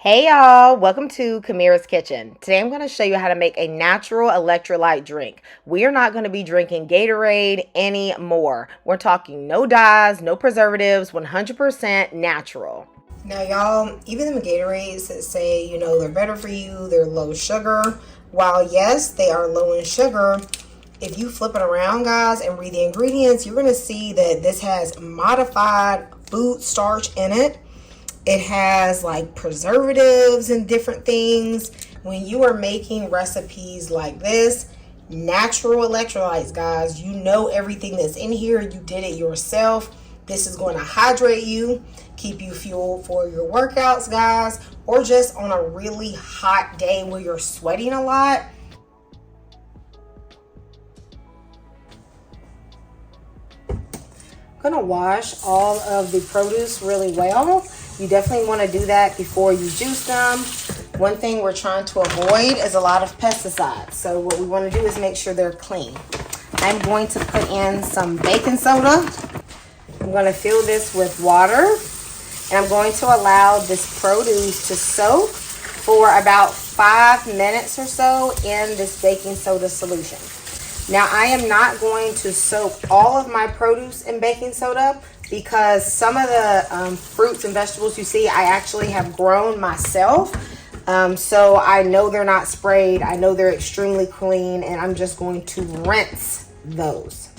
Hey y'all, welcome to Kamira's Kitchen. Today I'm going to show you how to make a natural electrolyte drink. We are not going to be drinking Gatorade anymore. We're talking no dyes, no preservatives, 100% natural. Now y'all, even the Gatorades that say, they're better for you, they're low sugar, while yes, they are low in sugar, if you flip it around, guys, and read the ingredients, you're going to see that this has modified food starch in it. It has like preservatives and different things. When you are making recipes like this, natural electrolytes, guys, you know everything that's in here. You did it yourself. This is going to hydrate you, keep you fueled for your workouts, guys, or just on a really hot day where you're sweating a lot. I'm gonna wash all of the produce really well. You definitely want to do that before you juice them. One thing we're trying to avoid is a lot of pesticides. So what we want to do is make sure they're clean. I'm going to put in some baking soda. I'm going to fill this with water. And I'm going to allow this produce to soak for about 5 minutes or so in this baking soda solution. Now, I am not going to soak all of my produce in baking soda because some of the fruits and vegetables you see, I actually have grown myself. So I know they're not sprayed. I know they're extremely clean, and I'm just going to rinse those.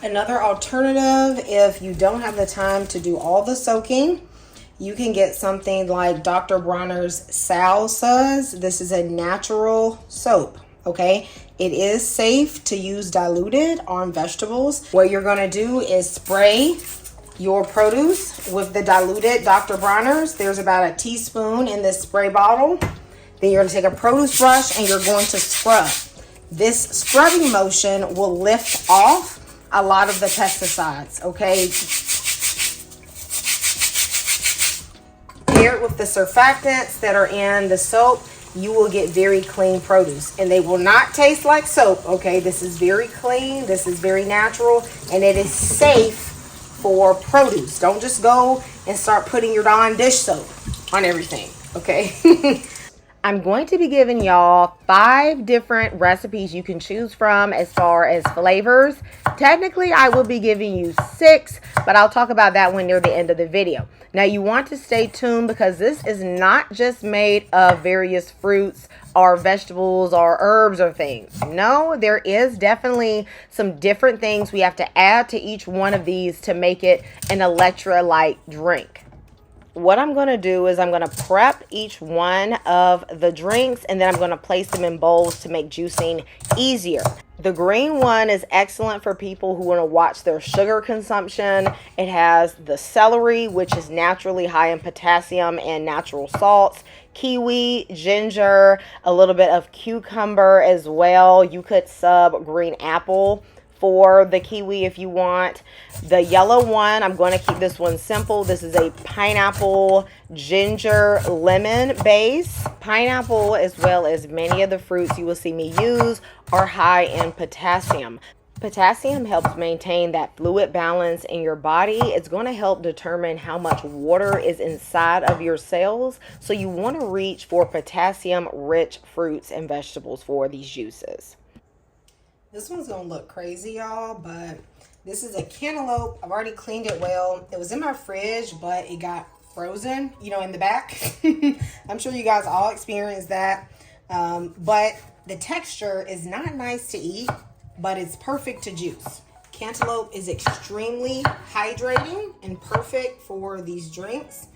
Another alternative, if you don't have the time to do all the soaking, you can get something like Dr. Bronner's Salsas. This is a natural soap, okay? It is safe to use diluted on vegetables. What you're going to do is spray your produce with the diluted Dr. Bronner's. There's about a teaspoon in this spray bottle. Then you're going to take a produce brush and you're going to scrub. This scrubbing motion will lift off a lot of the pesticides, okay? Paired with the surfactants that are in the soap, you will get very clean produce, and they will not taste like soap, okay? This is very clean, this is very natural, and it is safe for produce. Don't just go and start putting your Dawn dish soap on everything, okay? I'm going to be giving y'all 5 different recipes you can choose from as far as flavors. Technically, I will be giving you 6, but I'll talk about that when near the end of the video. Now, you want to stay tuned because this is not just made of various fruits or vegetables or herbs or things. No, there is definitely some different things we have to add to each one of these to make it an electrolyte drink. What I'm going to do is I'm going to prep each one of the drinks, and then I'm going to place them in bowls to make juicing easier. The green one is excellent for people who want to watch their sugar consumption. It has the celery, which is naturally high in potassium and natural salts, kiwi, ginger, a little bit of cucumber as well. You could sub green apple for the kiwi if you want. The yellow one, I'm going to keep this one simple. This is a pineapple, ginger, lemon base. Pineapple, as well as many of the fruits you will see me use, are high in potassium. Potassium helps maintain that fluid balance in your body. It's going to help determine how much water is inside of your cells. So you want to reach for potassium-rich fruits and vegetables for these juices. This one's gonna look crazy, y'all, but this is a cantaloupe. I've already cleaned it well. It was in my fridge, but it got frozen, in the back. I'm sure you guys all experienced that. But the texture is not nice to eat, but it's perfect to juice. Cantaloupe is extremely hydrating and perfect for these drinks.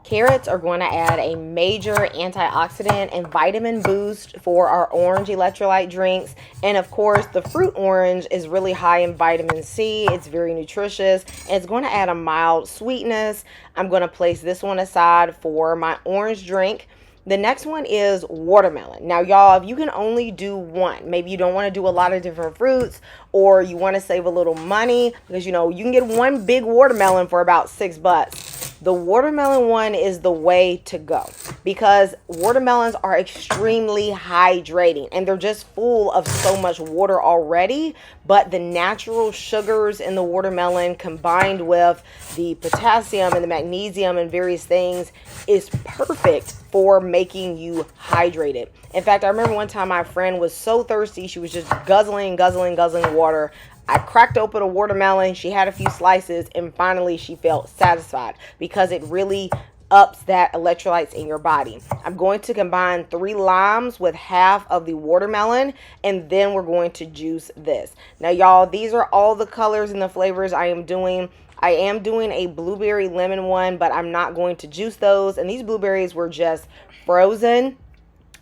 Carrots are going to add a major antioxidant and vitamin boost for our orange electrolyte drinks. And of course, the fruit orange is really high in vitamin C. It's very nutritious, and it's going to add a mild sweetness. I'm going to place this one aside for my orange drink. The next one is watermelon. Now, y'all, if you can only do one, maybe you don't want to do a lot of different fruits, or you want to save a little money because, you can get one big watermelon for about $6. The watermelon one is the way to go because watermelons are extremely hydrating and they're just full of so much water already. But the natural sugars in the watermelon combined with the potassium and the magnesium and various things is perfect for making you hydrated. In fact, I remember one time my friend was so thirsty, she was just guzzling water. I cracked open a watermelon, she had a few slices, and finally she felt satisfied because it really ups that electrolytes in your body. I'm going to combine 3 limes with half of the watermelon, and then we're going to juice this. Now, y'all, these are all the colors and the flavors I am doing. I am doing a blueberry lemon one, but I'm not going to juice those. And these blueberries were just frozen.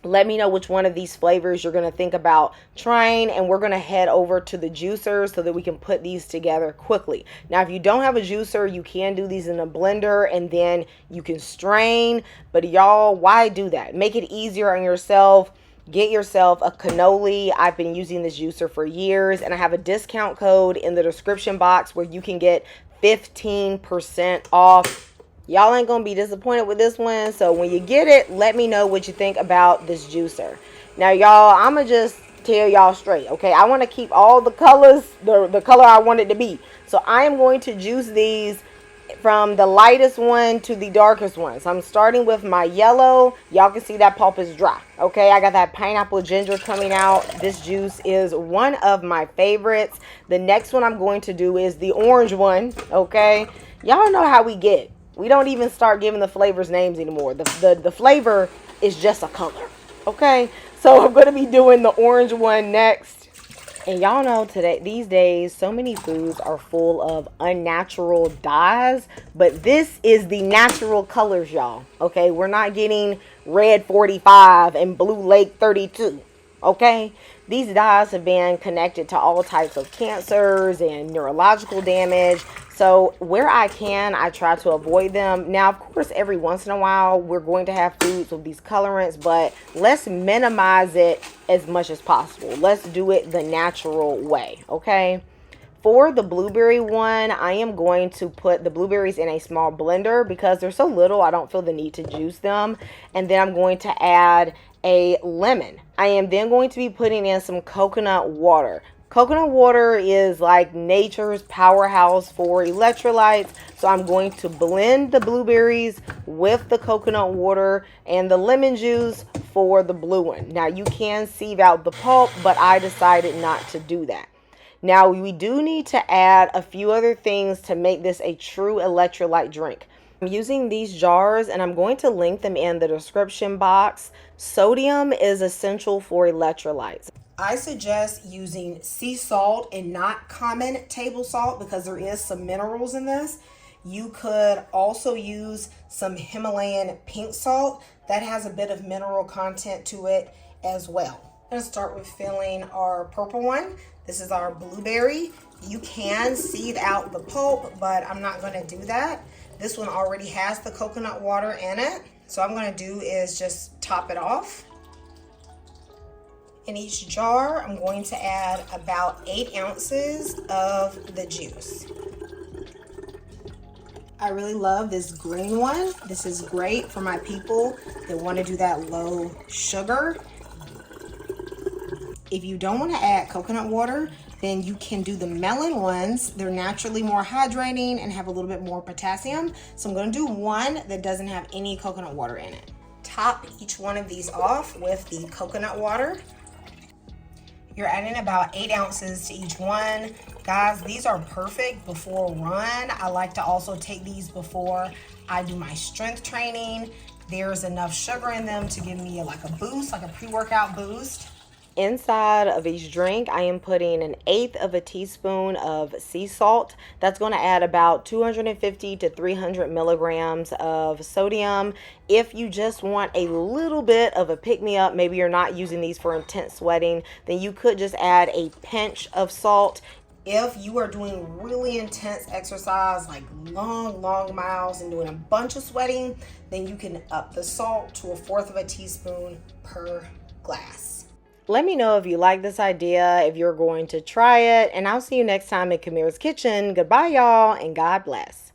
Let me know which one of these flavors you're going to think about trying, and we're going to head over to the juicer so that we can put these together quickly. Now, if you don't have a juicer, you can do these in a blender and then you can strain. But y'all, why do that? Make it easier on yourself. Get yourself a cannoli. I've been using this juicer for years, and I have a discount code in the description box where you can get 15% off. Y'all ain't gonna be disappointed with this one. So when you get it, let me know what you think about this juicer. Now, y'all, I'ma just tell y'all straight, okay? I want to keep all the colors the color I want it to be. So I am going to juice these from the lightest one to the darkest one. So I'm starting with my yellow. Y'all can see that pulp is dry. Okay, I got that pineapple ginger coming out. This juice is one of my favorites. The next one I'm going to do is the orange one. Okay, y'all know how we get. We don't even start giving the flavors names anymore. The flavor is just a color. Okay, so I'm going to be doing the orange one next. And y'all know these days, so many foods are full of unnatural dyes. But this is the natural colors, y'all. Okay, we're not getting red 45 and blue lake 32. Okay, these dyes have been connected to all types of cancers and neurological damage. So where I can, I try to avoid them. Now, of course, every once in a while, we're going to have foods with these colorants, but let's minimize it as much as possible. Let's do it the natural way, okay? For the blueberry one, I am going to put the blueberries in a small blender because they're so little, I don't feel the need to juice them. And then I'm going to add a lemon. I am then going to be putting in some coconut water. Coconut water is like nature's powerhouse for electrolytes. So I'm going to blend the blueberries with the coconut water and the lemon juice for the blue one. Now you can sieve out the pulp, but I decided not to do that. Now we do need to add a few other things to make this a true electrolyte drink. I'm using these jars and I'm going to link them in the description box. Sodium is essential for electrolytes. I suggest using sea salt and not common table salt because there is some minerals in this. You could also use some Himalayan pink salt that has a bit of mineral content to it as well. I'm going to start with filling our purple one. This is our blueberry. You can sieve out the pulp, but I'm not going to do that. This one already has the coconut water in it. So what I'm going to do is just top it off. In each jar, I'm going to add about 8 ounces of the juice. I really love this green one. This is great for my people that want to do that low sugar. If you don't want to add coconut water, then you can do the melon ones. They're naturally more hydrating and have a little bit more potassium. So I'm going to do one that doesn't have any coconut water in it. Top each one of these off with the coconut water. You're adding about 8 ounces to each one. Guys, these are perfect before a run. I like to also take these before I do my strength training. There's enough sugar in them to give me like a boost, like a pre-workout boost. Inside of each drink, I am putting 1/8 of a teaspoon of sea salt. That's going to add about 250 to 300 milligrams of sodium. If you just want a little bit of a pick-me-up, maybe you're not using these for intense sweating, then you could just add a pinch of salt. If you are doing really intense exercise, like long miles and doing a bunch of sweating, then you can up the salt to 1/4 of a teaspoon per glass. Let me know if you like this idea, if you're going to try it, and I'll see you next time in Kamira's Kitchen. Goodbye, y'all, and God bless.